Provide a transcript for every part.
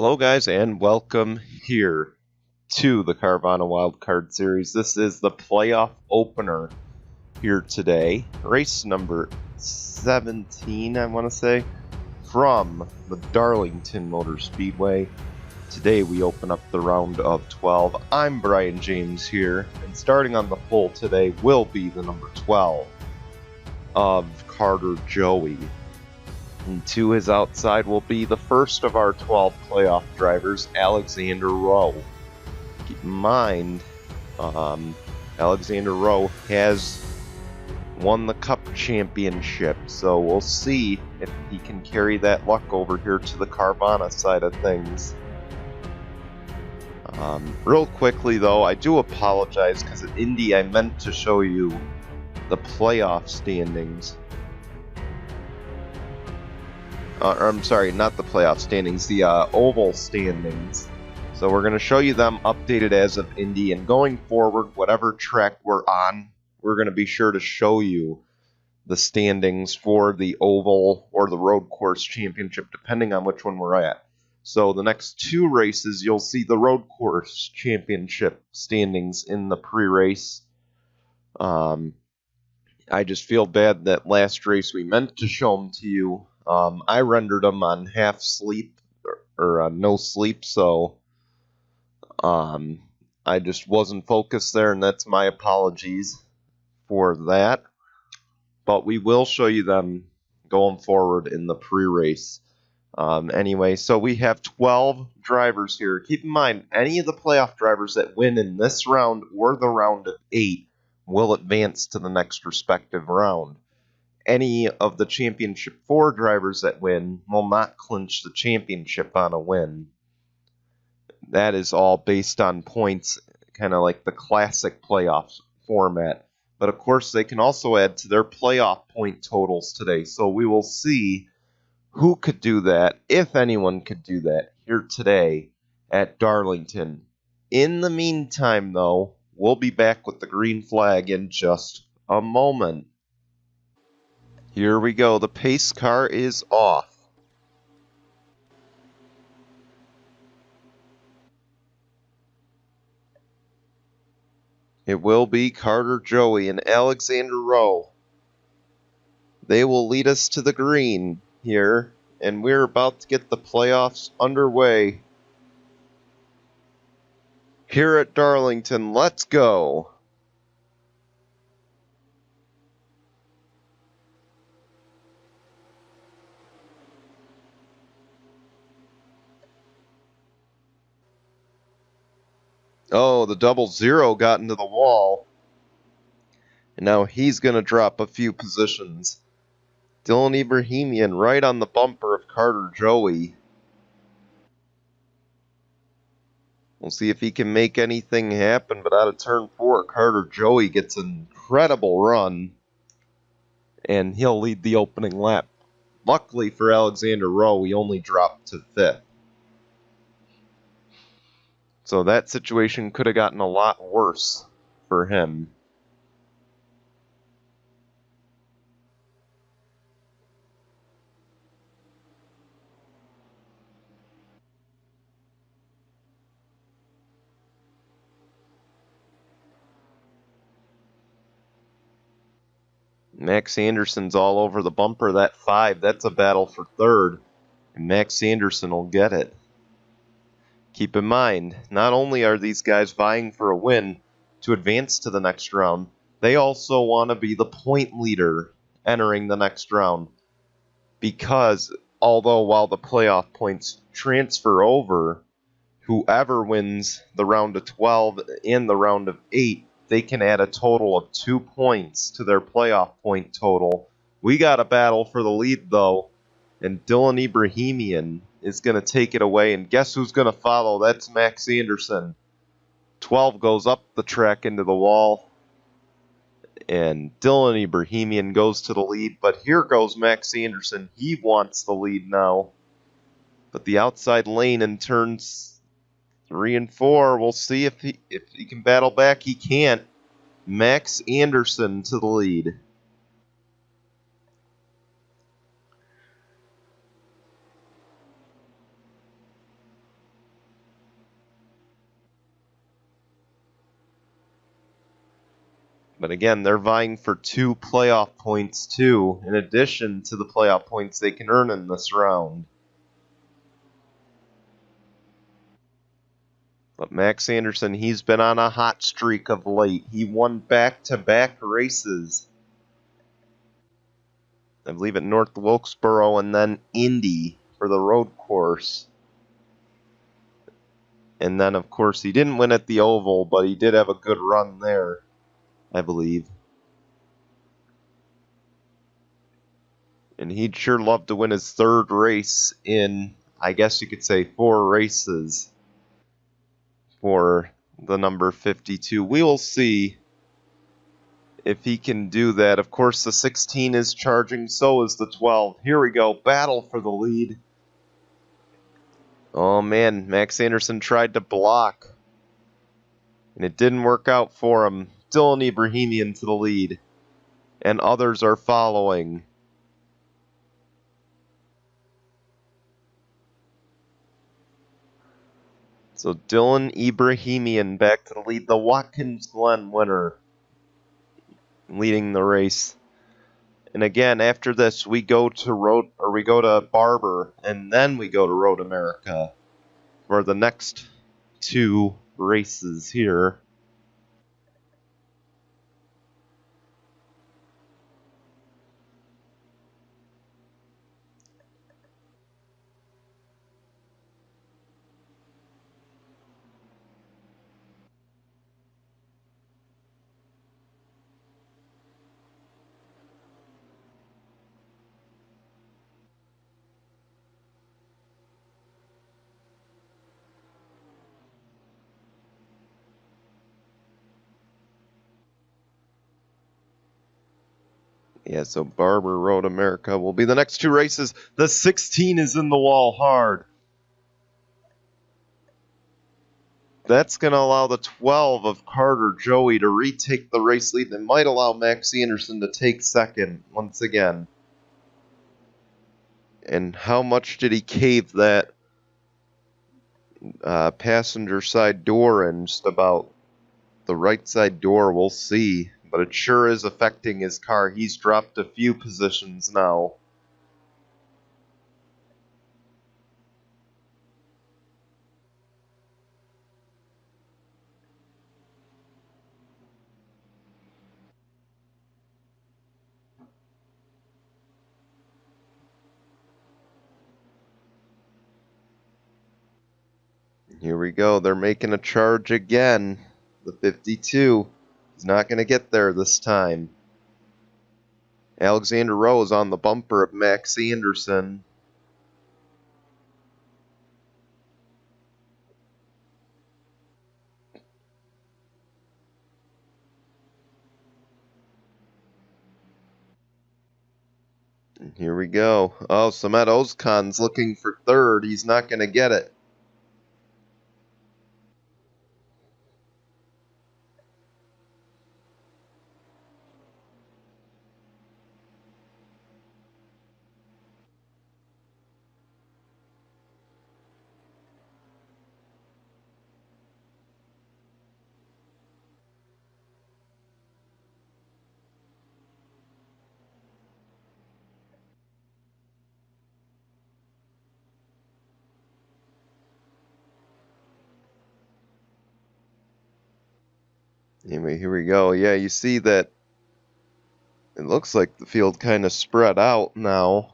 Hello guys and welcome here to the Carvana Wildcard Series. This is the playoff opener here today. Race number 17, I want to say, from the Darlington Motor Speedway. Today we open up the round of 12. I'm Brian James here, and starting on the pole today will be the number 12 of Carter Joey. And to his outside will be the first of our 12 playoff drivers, Alexander Rowe. Keep in mind, Alexander Rowe has won the Cup Championship, so we'll see if he can carry that luck over here to the Carvana side of things. Real quickly though, I do apologize because at Indy I meant to show you the playoff standings. I'm sorry, not the playoff standings, the oval standings. So we're going to show you them updated as of Indy, and going forward, whatever track we're on, we're going to be sure to show you the standings for the oval or the road course championship, depending on which one we're at. So the next two races, you'll see the road course championship standings in the pre-race. I just feel bad that last race we meant to show them to you. I rendered them on half sleep or no sleep, so I just wasn't focused there, and that's my apologies for that. But we will show you them going forward in the pre-race. Anyway, so we have 12 drivers here. Keep in mind, any of the playoff drivers that win in this round or the round of 8 will advance to the next respective round. Any of the Championship 4 drivers that win will not clinch the championship on a win. That is all based on points, kind of like the classic playoff format. But of course, they can also add to their playoff point totals today. So we will see who could do that, if anyone could do that, here today at Darlington. In the meantime, though, we'll be back with the green flag in just a moment. Here we go. The pace car is off. It will be Carter Joey and Alexander Rowe. They will lead us to the green here, and we're about to get the playoffs underway. Here at Darlington, let's go. Oh, the 00 got into the wall. And now he's going to drop a few positions. Dylan Ibrahimian right on the bumper of Carter Joey. We'll see if he can make anything happen, but out of turn 4, Carter Joey gets an incredible run. And he'll lead the opening lap. Luckily for Alexander Rowe, he only dropped to 5th. So that situation could have gotten a lot worse for him. Max Anderson's all over the bumper. That 5, that's a battle for 3rd. And Max Anderson will get it. Keep in mind, not only are these guys vying for a win to advance to the next round, they also want to be the point leader entering the next round. Because although while the playoff points transfer over, whoever wins the round of 12 and the round of 8, they can add a total of 2 points to their playoff point total. We got a battle for the lead, though, and Dylan Ibrahimian is going to take it away, and guess who's going to follow? That's Max Anderson. 12 goes up the track into the wall, and Dylan Ibrahimian goes to the lead, but here goes Max Anderson. He wants the lead now. But the outside lane in turns 3 and 4, we'll see if he can battle back. He can't. Max Anderson to the lead. But again, they're vying for 2 playoff points too, in addition to the playoff points they can earn in this round. But Max Anderson, he's been on a hot streak of late. He won back-to-back races. I believe at North Wilkesboro and then Indy for the road course. And then, of course, he didn't win at the Oval, but he did have a good run there, I believe. And he'd sure love to win his 3rd race in, I guess you could say, 4 races for the number 52. We will see if he can do that. Of course, the 16 is charging, so is the 12. Here we go, battle for the lead. Oh man, Max Anderson tried to block, and it didn't work out for him. Dylan Ibrahimian to the lead, and others are following. So Dylan Ibrahimian back to the lead, the Watkins Glen winner, leading the race. And again, after this, we go to Barber, and then we go to Road America for the next 2 races here. Yeah, so Barber, Road America will be the next 2 races. The 16 is in the wall hard. That's going to allow the 12 of Carter Joey to retake the race lead. That might allow Max Anderson to take 2nd once again. And how much did he cave that passenger side door in? Just about the right side door, we'll see. But it sure is affecting his car. He's dropped a few positions now. Here we go. They're making a charge again. The 52 is not going to get there this time. Alexander Rowe is on the bumper of Max Anderson. And here we go. Oh, Samet Ozkan's looking for 3rd. He's not going to get it. Anyway, here we go. Yeah, you see that it looks like the field kind of spread out now.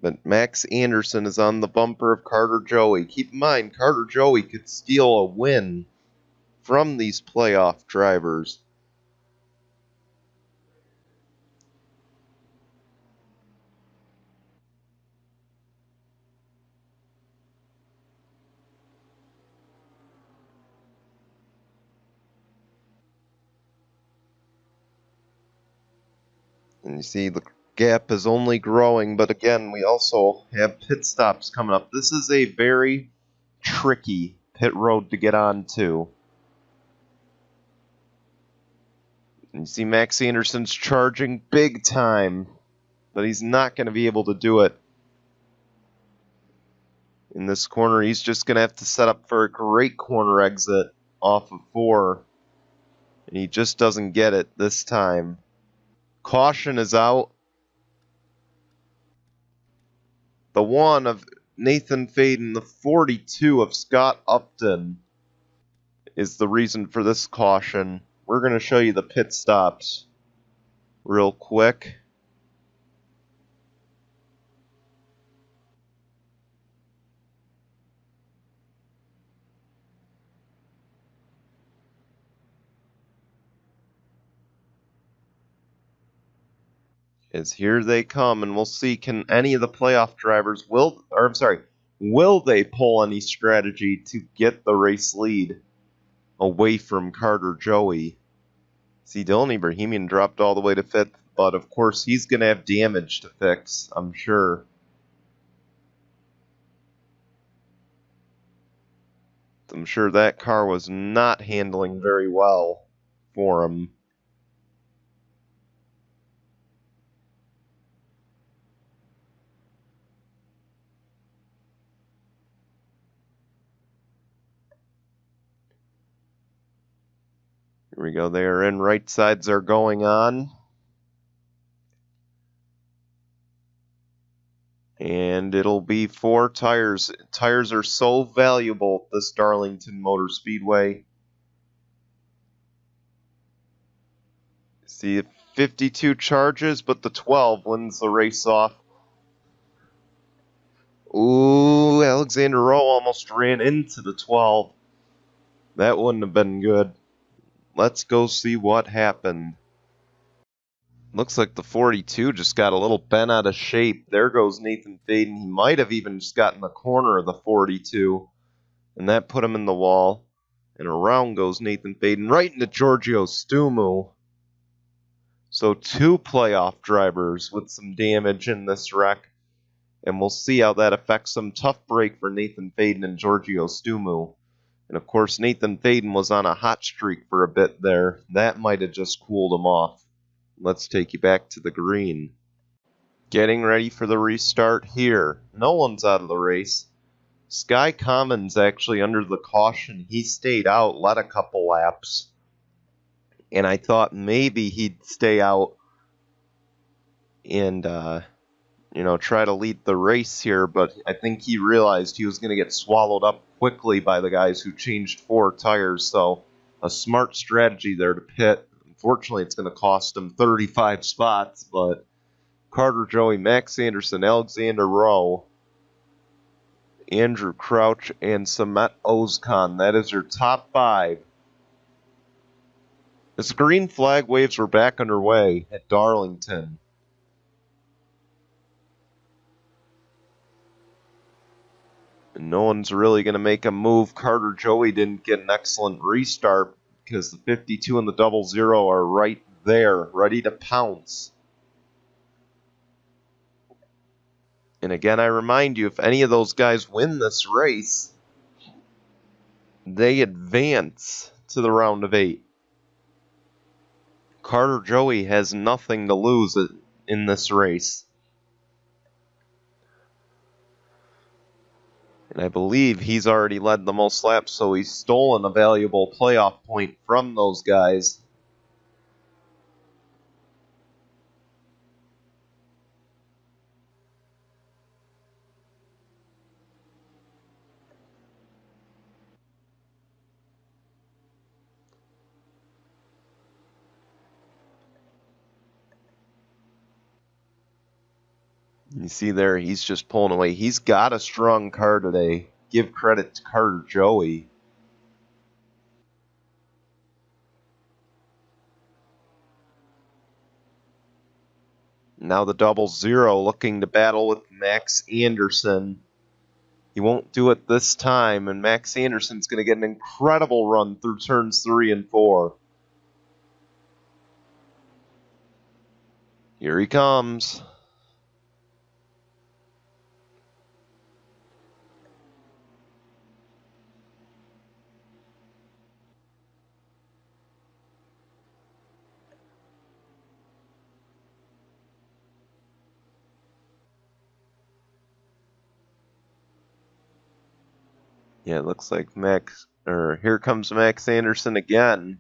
But Max Anderson is on the bumper of Carter Joey. Keep in mind, Carter Joey could steal a win from these playoff drivers. And you see the gap is only growing, but again, we also have pit stops coming up. This is a very tricky pit road to get onto. And you see Max Anderson's charging big time, but he's not going to be able to do it in this corner. He's just going to have to set up for a great corner exit off of 4 And he just doesn't get it this time. Caution is out. The 1 of Nathan Faden, the 42 of Scott Upton is the reason for this caution. We're going to show you the pit stops real quick. As here they come, and we'll see, can any of the playoff drivers will they pull any strategy to get the race lead away from Carter Joey? See, Dylan Ibrahimian dropped all the way to 5th, but of course he's going to have damage to fix, I'm sure. I'm sure that car was not handling very well for him. Here we go, they are in, right sides are going on. And it'll be 4 tires. Tires are so valuable at this Darlington Motor Speedway. See, 52 charges, but the 12 wins the race off. Ooh, Alexander Rowe almost ran into the 12. That wouldn't have been good. Let's go see what happened. Looks like the 42 just got a little bent out of shape. There goes Nathan Faden. He might have even just gotten the corner of the 42. And that put him in the wall. And around goes Nathan Faden right into Giorgio Stumu. So 2 playoff drivers with some damage in this wreck. And we'll see how that affects them. Tough break for Nathan Faden and Giorgio Stumu. And of course, Nathan Faden was on a hot streak for a bit there. That might have just cooled him off. Let's take you back to the green. Getting ready for the restart here. No one's out of the race. Sky Commons actually under the caution. He stayed out, led a couple laps. And I thought maybe he'd stay out and try to lead the race here, but I think he realized he was going to get swallowed up quickly by the guys who changed 4 tires, so a smart strategy there to pit. Unfortunately, it's going to cost him 35 spots, but Carter Joey, Max Anderson, Alexander Rowe, Andrew Crouch, and Samet Ozkan. That is your top 5. As the green flag waves were back underway at Darlington. No one's really going to make a move. Carter Joey didn't get an excellent restart because the 52 and the 00 are right there, ready to pounce. And again, I remind you, if any of those guys win this race, they advance to the round of 8. Carter Joey has nothing to lose in this race. And I believe he's already led the most laps, so he's stolen a valuable playoff point from those guys. You see there, he's just pulling away. He's got a strong car today. Give credit to Carter Joey. Now the 00 looking to battle with Max Anderson. He won't do it this time, and Max Anderson's going to get an incredible run through turns 3 and 4. Here he comes. Yeah, it looks like here comes Max Anderson again.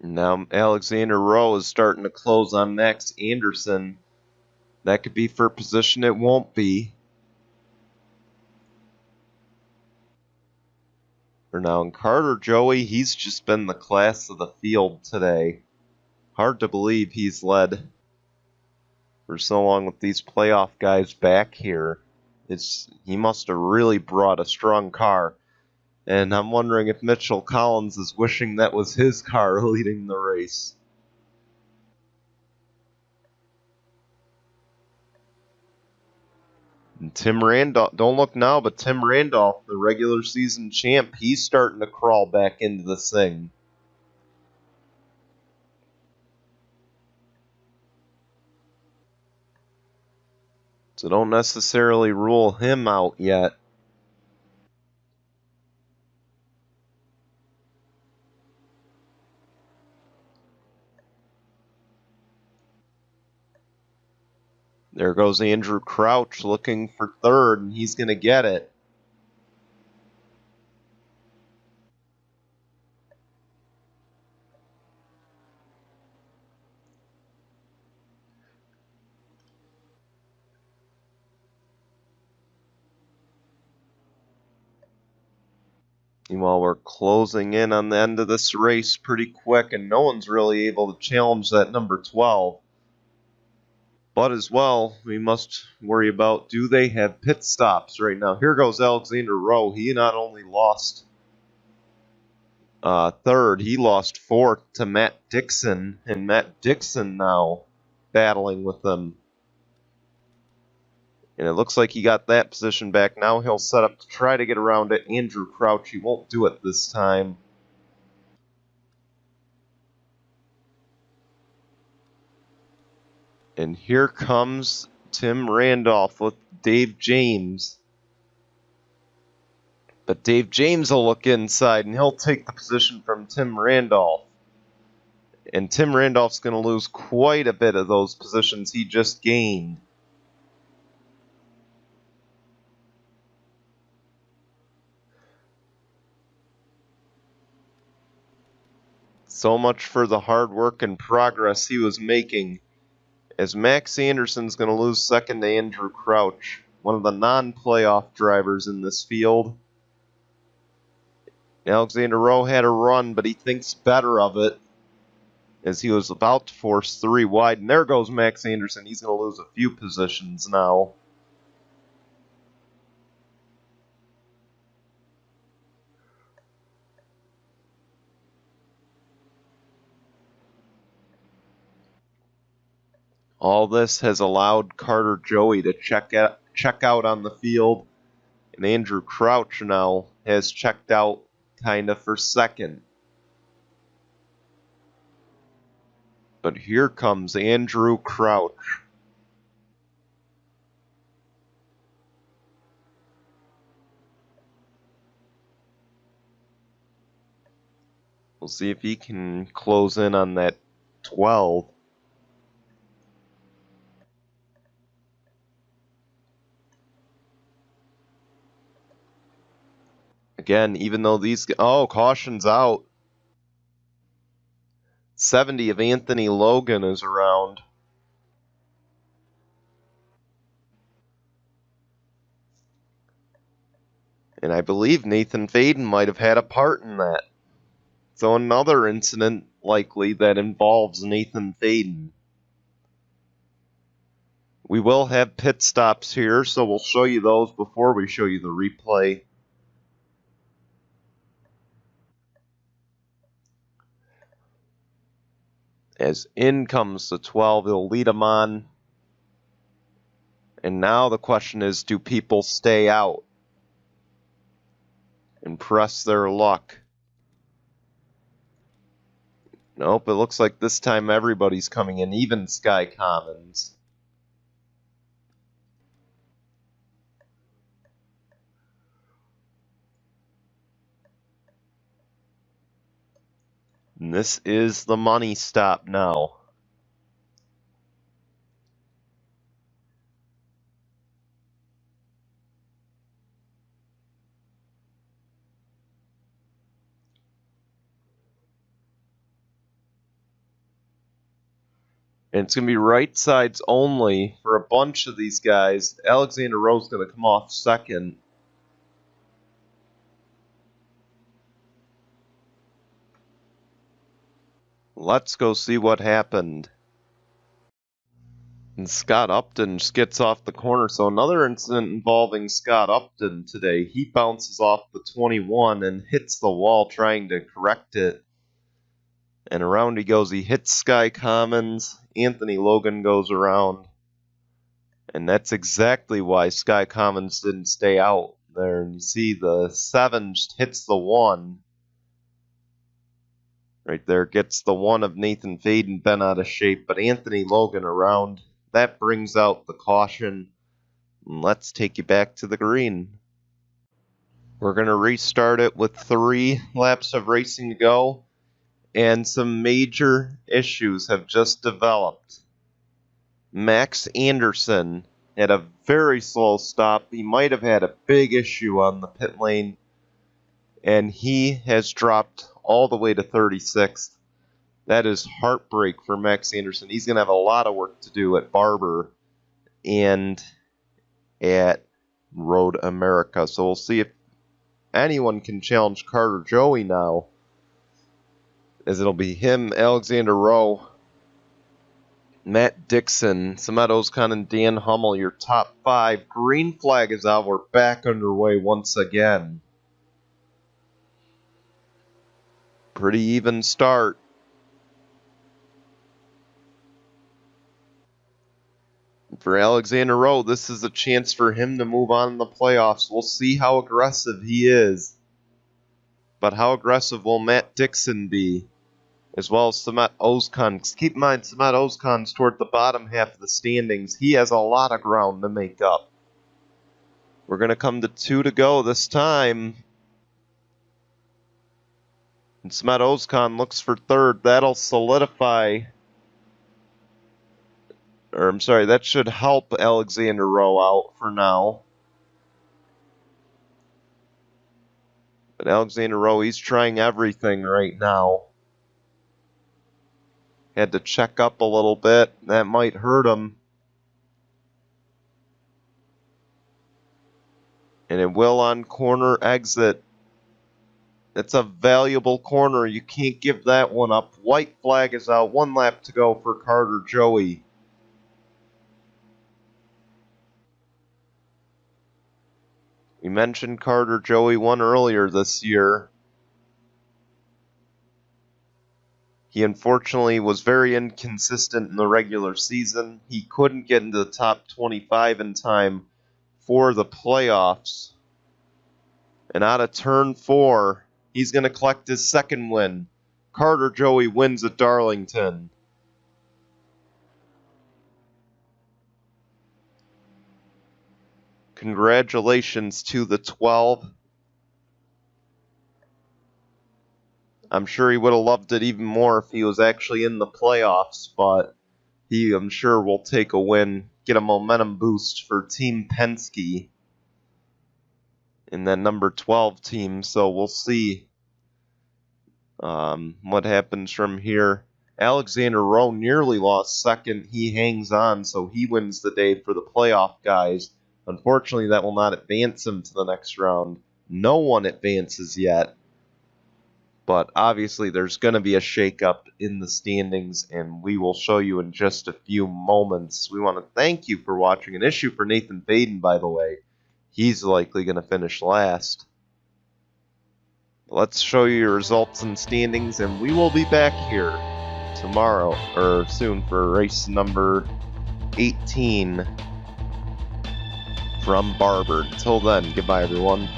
Now Alexander Rowe is starting to close on Max Anderson. That could be for position. It won't be. For now, and Carter Joey, he's just been the class of the field today. Hard to believe he's led for so long with these playoff guys back here. He must have really brought a strong car. And I'm wondering if Mitchell Collins is wishing that was his car leading the race. And Tim Randolph, don't look now, but Tim Randolph, the regular season champ, he's starting to crawl back into the thing. So don't necessarily rule him out yet. There goes Andrew Crouch looking for third, and he's going to get it. Meanwhile, we're closing in on the end of this race pretty quick, and no one's really able to challenge that number 12. But as well, we must worry about, do they have pit stops right now? Here goes Alexander Rowe. He not only lost third, he lost fourth to Matt Dixon, and Matt Dixon now battling with them. And it looks like he got that position back. Now he'll set up to try to get around it. Andrew Crouch, he won't do it this time. And here comes Tim Randolph with Dave James. But Dave James will look inside, and he'll take the position from Tim Randolph. And Tim Randolph's going to lose quite a bit of those positions he just gained. So much for the hard work and progress he was making. As Max Anderson's going to lose second to Andrew Crouch, one of the non-playoff drivers in this field. Alexander Rowe had a run, but he thinks better of it as he was about to force three wide. And there goes Max Anderson. He's going to lose a few positions now. All this has allowed Carter Joey to check out on the field, and Andrew Crouch now has checked out kind of for second. But here comes Andrew Crouch. We'll see if he can close in on that 12. Again, even though these... Oh, caution's out. 70 of Anthony Logan is around. And I believe Nathan Faden might have had a part in that. So another incident likely that involves Nathan Faden. We will have pit stops here, so we'll show you those before we show you the replay. As in comes the 12, he'll lead them on. And now the question is, do people stay out and press their luck? Nope, it looks like this time everybody's coming in, even Sky Commons. And this is the money stop now. And it's going to be right sides only for a bunch of these guys. Alexander Rowe's going to come off second. Let's go see what happened. And Scott Upton just gets off the corner. So another incident involving Scott Upton today. He bounces off the 21 and hits the wall trying to correct it. And around he goes. He hits Sky Commons. Anthony Logan goes around. And that's exactly why Sky Commons didn't stay out there. And you see the 7 just hits the 1. Right there, gets the 1 of Nathan Faden bent out of shape. But Anthony Logan around. That brings out the caution. And let's take you back to the green. We're going to restart it with 3 laps of racing to go. And some major issues have just developed. Max Anderson had a very slow stop. He might have had a big issue on the pit lane. And he has dropped all the way to 36th. That is heartbreak for Max Anderson. He's going to have a lot of work to do at Barber and at Road America. So we'll see if anyone can challenge Carter Joey now. As it'll be him, Alexander Rowe, Matt Dixon, Samet Ozkan, and Dan Hummel, your top 5. Green flag is out. We're back underway once again. Pretty even start. For Alexander Rowe, this is a chance for him to move on in the playoffs. We'll see how aggressive he is. But how aggressive will Matt Dixon be? As well as Samet Ozkan. Keep in mind, Samet Ozkan's toward the bottom half of the standings. He has a lot of ground to make up. We're going to come to 2 to go this time. And Samet Ozkan looks for 3rd. That'll solidify... Or, I'm sorry, that should help Alexander Rowe out for now. But Alexander Rowe, he's trying everything right now. Had to check up a little bit. That might hurt him. And it will on corner exit. It's a valuable corner. You can't give that one up. White flag is out. 1 lap to go for Carter Joey. We mentioned Carter Joey won earlier this year. He unfortunately was very inconsistent in the regular season. He couldn't get into the top 25 in time for the playoffs. And out of turn 4, he's going to collect his 2nd win. Carter Joey wins at Darlington. Congratulations to the 12. I'm sure he would have loved it even more if he was actually in the playoffs, but he, I'm sure, will take a win, get a momentum boost for Team Penske in that number 12 team, so we'll see what happens from here. Alexander Rowe nearly lost 2nd. He hangs on, so he wins the day for the playoff guys. Unfortunately, that will not advance him to the next round. No one advances yet. But obviously, there's going to be a shakeup in the standings, and we will show you in just a few moments. We want to thank you for watching. An issue for Nathan Faden, by the way. He's likely going to finish last. Let's show you your results and standings, and we will be back here tomorrow, or soon, for race number 18 from Barber. Until then, goodbye, everyone.